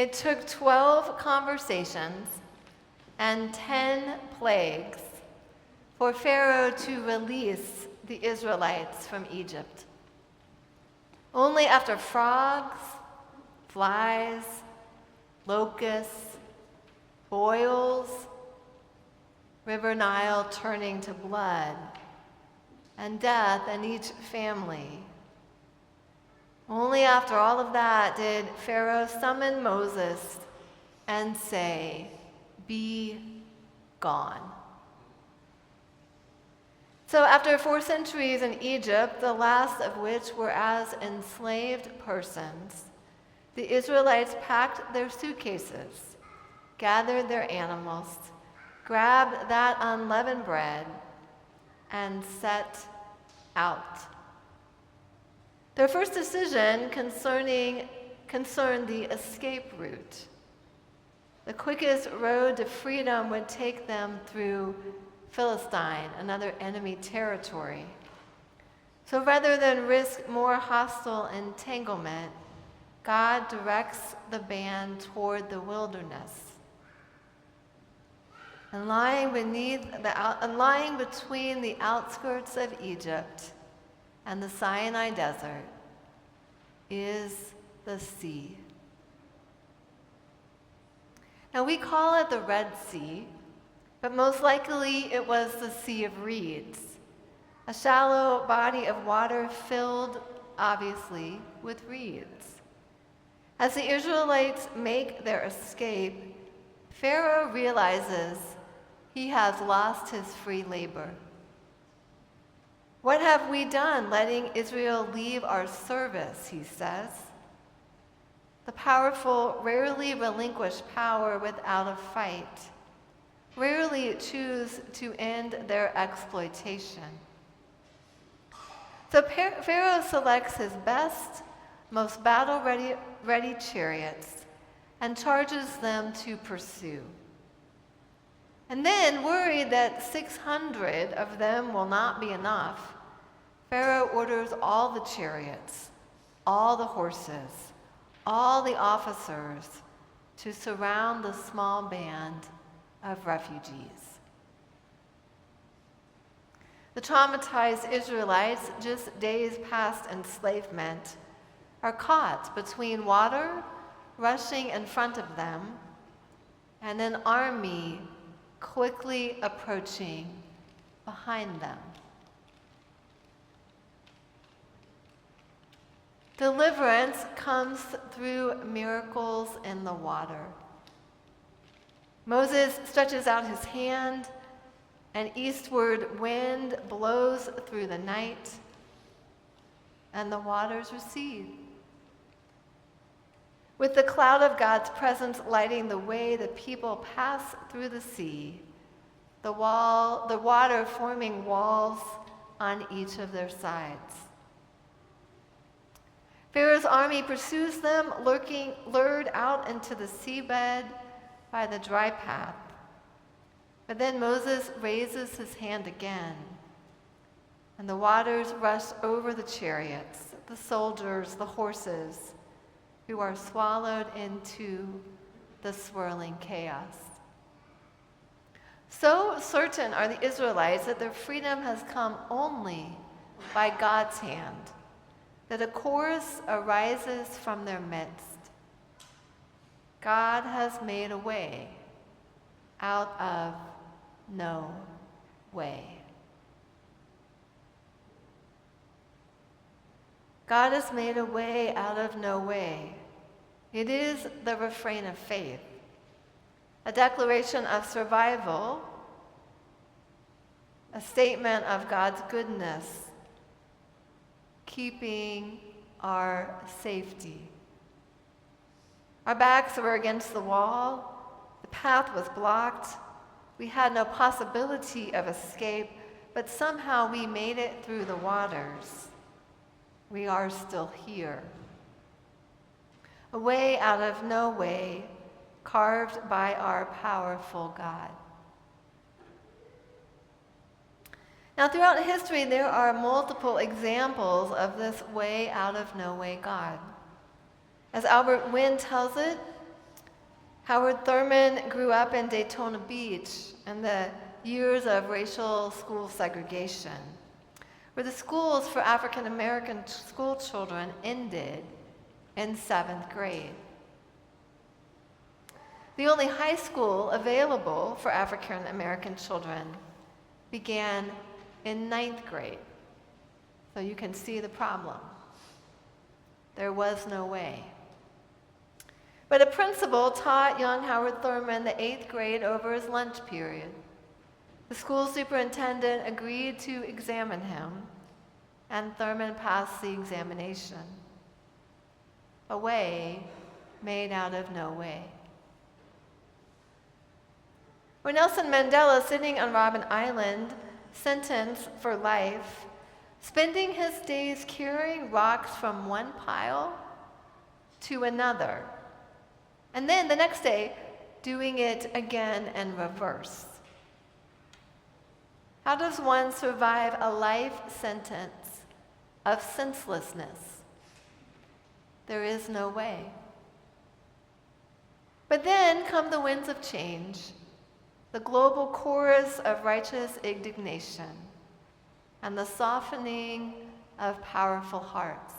It took 12 conversations and 10 plagues for Pharaoh to release the Israelites from Egypt. Only after frogs, flies, locusts, boils, River Nile turning to blood, and death in each family. Only after all of that did Pharaoh summon Moses and say, "Be gone." So after 4 centuries in Egypt, the last of which were as enslaved persons, the Israelites packed their suitcases, gathered their animals, grabbed that unleavened bread, and set out. Their first decision concerned the escape route. The quickest road to freedom would take them through Philistine, another enemy territory. So rather than risk more hostile entanglement, God directs the band toward the wilderness. And lying between the outskirts of Egypt and the Sinai Desert is the sea. Now we call it the Red Sea, but most likely it was the Sea of Reeds, a shallow body of water filled, obviously, with reeds. As the Israelites make their escape, Pharaoh realizes he has lost his free labor. "What have we done letting Israel leave our service?" he says. The powerful rarely relinquish power without a fight, rarely choose to end their exploitation. So Pharaoh selects his best, most battle-ready chariots and charges them to pursue. And then, worried that 600 of them will not be enough, Pharaoh orders all the chariots, all the horses, all the officers to surround the small band of refugees. The traumatized Israelites, just days past enslavement, are caught between water rushing in front of them and an army quickly approaching behind them. Deliverance comes through miracles in the water. Moses stretches out his hand, an eastward wind blows through the night, and the waters recede. With the cloud of God's presence lighting the way, the people pass through the sea, the water forming walls on each of their sides. Pharaoh's army pursues them, lured out into the seabed by the dry path. But then Moses raises his hand again, and the waters rush over the chariots, the soldiers, the horses, who are swallowed into the swirling chaos. So certain are the Israelites that their freedom has come only by God's hand, that a chorus arises from their midst. God has made a way out of no way. God has made a way out of no way. It is the refrain of faith, a declaration of survival, a statement of God's goodness, keeping our safety. Our backs were against the wall, the path was blocked, we had no possibility of escape, but somehow we made it through the waters. We are still here. A way out of no way, carved by our powerful God. Now, throughout history, there are multiple examples of this way out of no way God. As Albert Wynn tells it, Howard Thurman grew up in Daytona Beach in the years of racial school segregation, where the schools for African American school children ended in 7th grade. The only high school available for African American children began in 9th grade. So you can see the problem. There was no way. But a principal taught young Howard Thurman the 8th grade over his lunch period. The school superintendent agreed to examine him, and Thurman passed the examination. A way made out of no way. When Nelson Mandela, sitting on Robben Island, sentenced for life, spending his days carrying rocks from one pile to another, and then the next day doing it again in reverse. How does one survive a life sentence of senselessness? There is no way. But then come the winds of change, the global chorus of righteous indignation, and the softening of powerful hearts.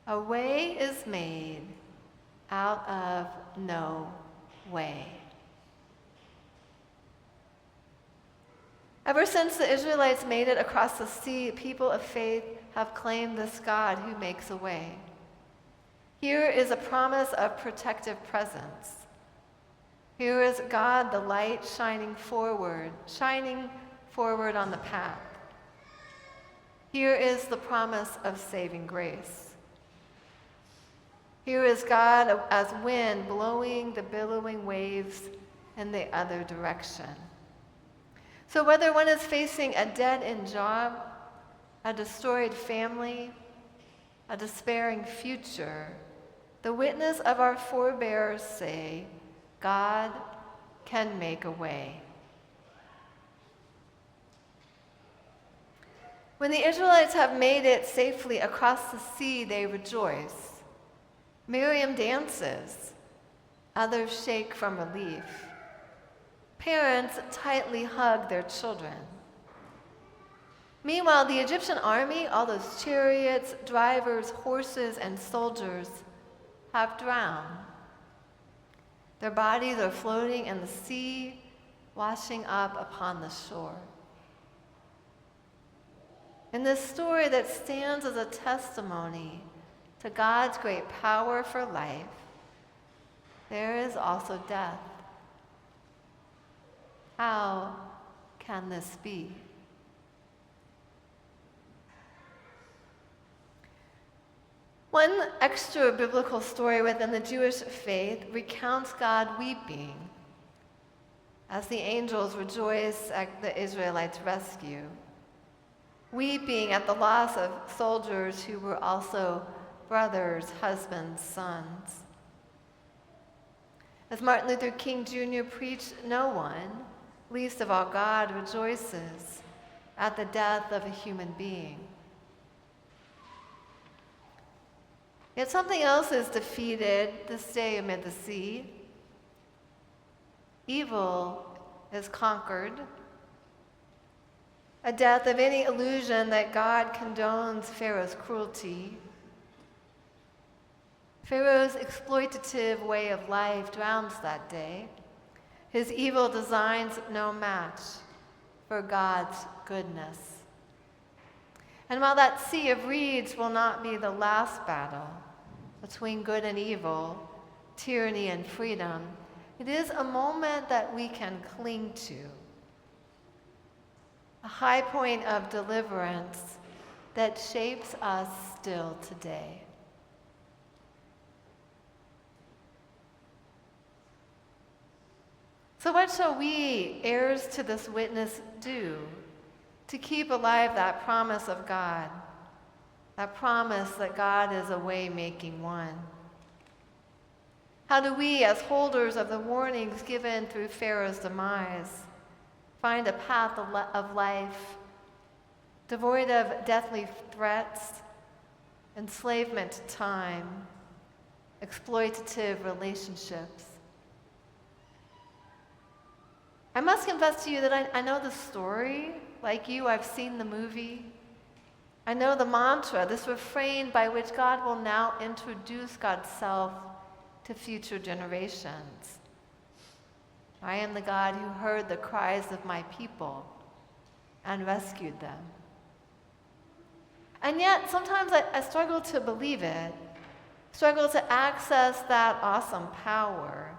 A way is made out of no way. Ever since the Israelites made it across the sea, people of faith have claimed this God who makes a way. Here is a promise of protective presence. Here is God, the light, shining forward on the path. Here is the promise of saving grace. Here is God as wind blowing the billowing waves in the other direction. So whether one is facing a dead-end job, a destroyed family, a despairing future, the witness of our forebears say, God can make a way. When the Israelites have made it safely across the sea, they rejoice. Miriam dances. Others shake from relief. Parents tightly hug their children. Meanwhile, the Egyptian army, all those chariots, drivers, horses, and soldiers, have drowned. Their bodies are floating in the sea, washing up upon the shore. In this story that stands as a testimony to God's great power for life, there is also death. How can this be? One extra biblical story within the Jewish faith recounts God weeping as the angels rejoice at the Israelites' rescue, weeping at the loss of soldiers who were also brothers, husbands, sons. As Martin Luther King Jr. preached, no one, least of all God, rejoices at the death of a human being. Yet something else is defeated this day amid the sea. Evil is conquered. A death of any illusion that God condones Pharaoh's cruelty. Pharaoh's exploitative way of life drowns that day. His evil designs no match for God's goodness. And while that sea of reeds will not be the last battle between good and evil, tyranny and freedom, it is a moment that we can cling to. A high point of deliverance that shapes us still today. So what shall we, heirs to this witness, do to keep alive that promise of God, that promise that God is a way-making one? How do we, as holders of the warnings given through Pharaoh's demise, find a path of life devoid of deathly threats, enslavement to time, exploitative relationships, I must confess to you that I know the story. Like you, I've seen the movie. I know the mantra, this refrain by which God will now introduce God's self to future generations. I am the God who heard the cries of my people and rescued them. And yet, sometimes I struggle to believe it, struggle to access that awesome power,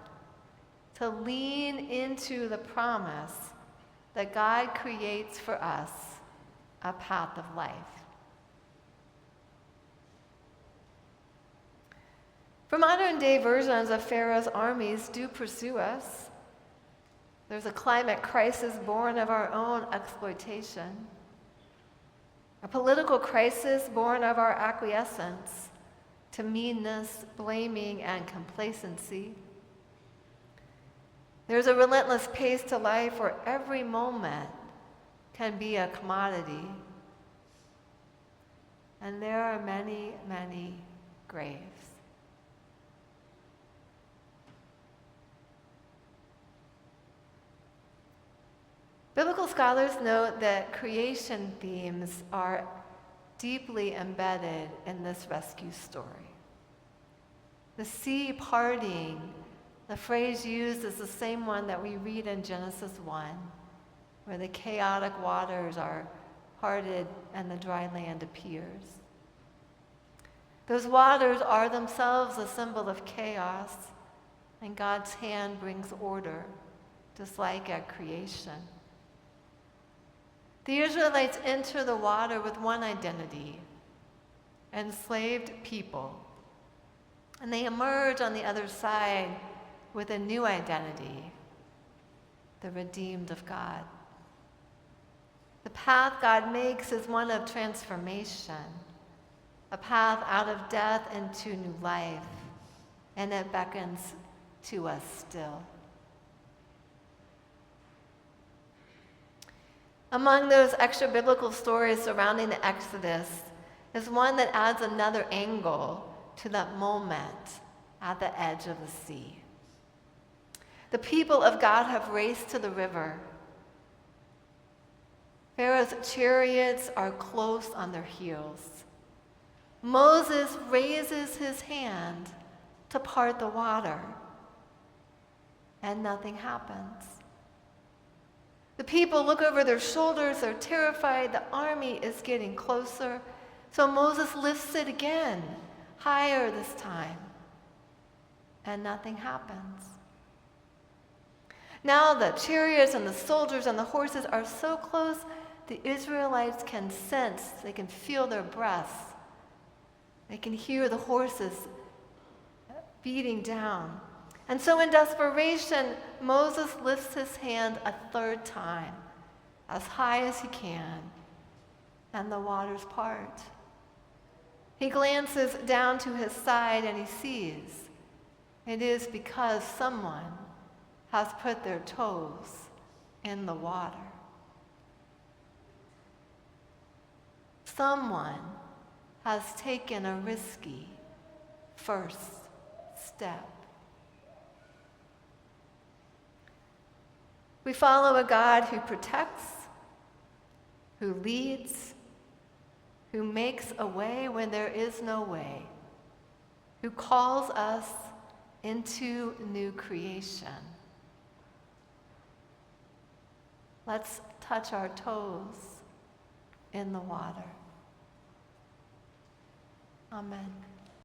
to lean into the promise that God creates for us a path of life. For modern day versions of Pharaoh's armies do pursue us. There's a climate crisis born of our own exploitation, a political crisis born of our acquiescence to meanness, blaming, and complacency. There's a relentless pace to life where every moment can be a commodity. And there are many, many graves. Biblical scholars note that creation themes are deeply embedded in this rescue story. The sea parting, the phrase used is the same one that we read in Genesis 1, where the chaotic waters are parted and the dry land appears. Those waters are themselves a symbol of chaos, and God's hand brings order, just like at creation. The Israelites enter the water with one identity, enslaved people, and they emerge on the other side with a new identity, the redeemed of God. The path God makes is one of transformation, a path out of death into new life, and it beckons to us still. Among those extra biblical stories surrounding the Exodus is one that adds another angle to that moment at the edge of the sea. The people of God have raced to the river. Pharaoh's chariots are close on their heels. Moses raises his hand to part the water, and nothing happens. The people look over their shoulders, they're terrified, the army is getting closer. So Moses lifts it again, higher this time, and nothing happens. Now the chariots and the soldiers and the horses are so close, the Israelites can sense, they can feel their breaths. They can hear the horses beating down. And so in desperation, Moses lifts his hand a third time, as high as he can, and the waters part. He glances down to his side and he sees it is because someone has put their toes in the water. Someone has taken a risky first step. We follow a God who protects, who leads, who makes a way when there is no way, who calls us into new creation. Let's touch our toes in the water. Amen.